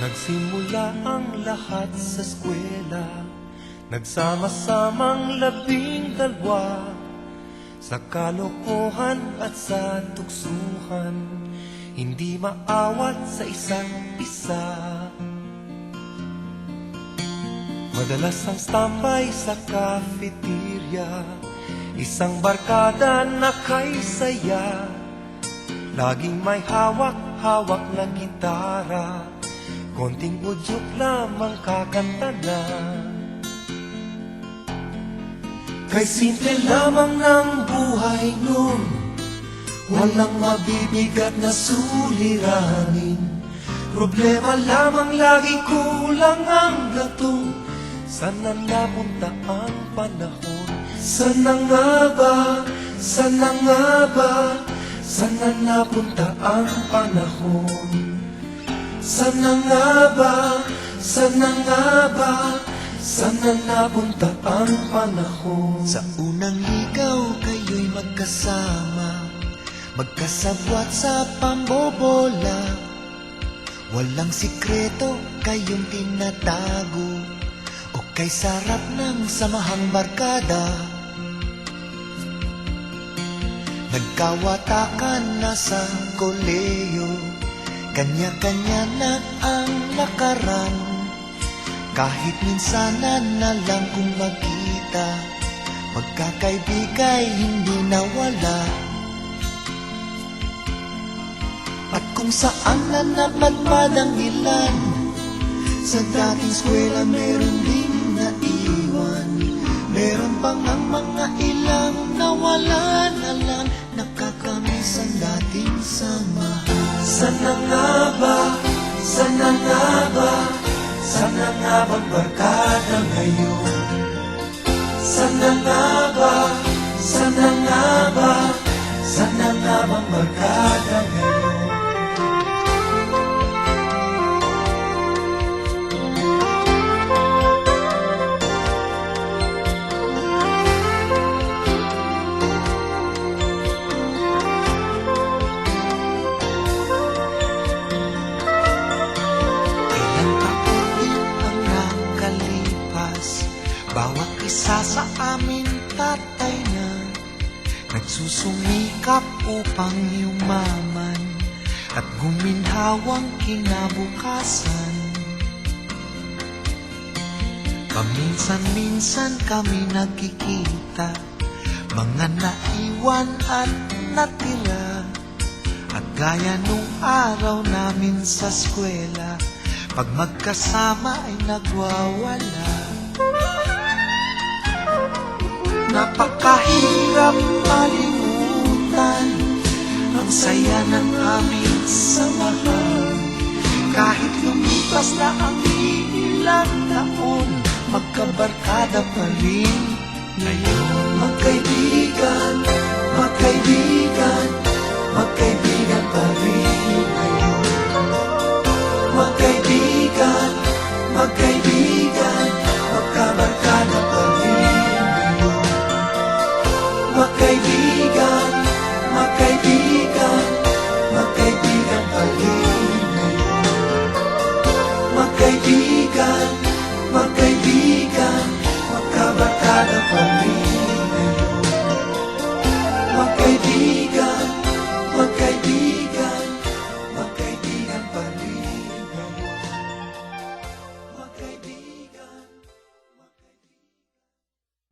Nagsimula ang lahat sa eskwela, nagsama-samang 12 sa kalokohan at sa tuksuhan, hindi maawat sa isa't isa. Madalas ang standby sa cafeteria, isang barkada na kay saya, laging may hawak-hawak na gitara, konting udyok lamang kakanta na. Kay simple lamang ng buhay nun, walang mabibigat na suliranin. Problema lamang lagi kulang ang gatong, sana napunta ang panahon. Sana nga ba, sana nga ba, sana napunta ang panahon. Sana nga ba, sana nga ba, sana napunta ang panahon. Sa unang ligaw kayo'y magkasama, magkasabwat sa pambobola. Walang sikreto kayong tinatago, o kay sarap ng samahang barkada. Nagkawatakan na sa koleyo, kanya-kanya na ang lakaran. Kahit minsanan na lang kung magkita, magkakaibigay hindi nawala. At kung saan na napadpad ang ilan, sa dating eskwela meron ding naiwan. Meron pang ang mga ilang nawala na lang, nakakamiss ang dating samahan. Sana nga ba, sana nga ba, sana nga bang barkada ngayon? Sana nga ba, sana nga ba, sana nga bang barkada ngayon? Bawat isa sa amin tatay na nagsusumikap upang yumaman at guminhawang kinabukasan. Paminsan-minsan kami nagkikita, mga naiwan at natira. At gaya nung araw namin sa eskwela, pag magkasama ay nagwawala. Napakahirap malimutan ang saya ng aming samahan. Kahit lumipas na ang ilang taon, magkabarkada pa rin ngayon. Magkaibigan, magkaibigan, magkaibigan pa rin ngayon. Magkaibigan, magkaibigan, magkabarkada pa rin ngayon. Magkaibigan,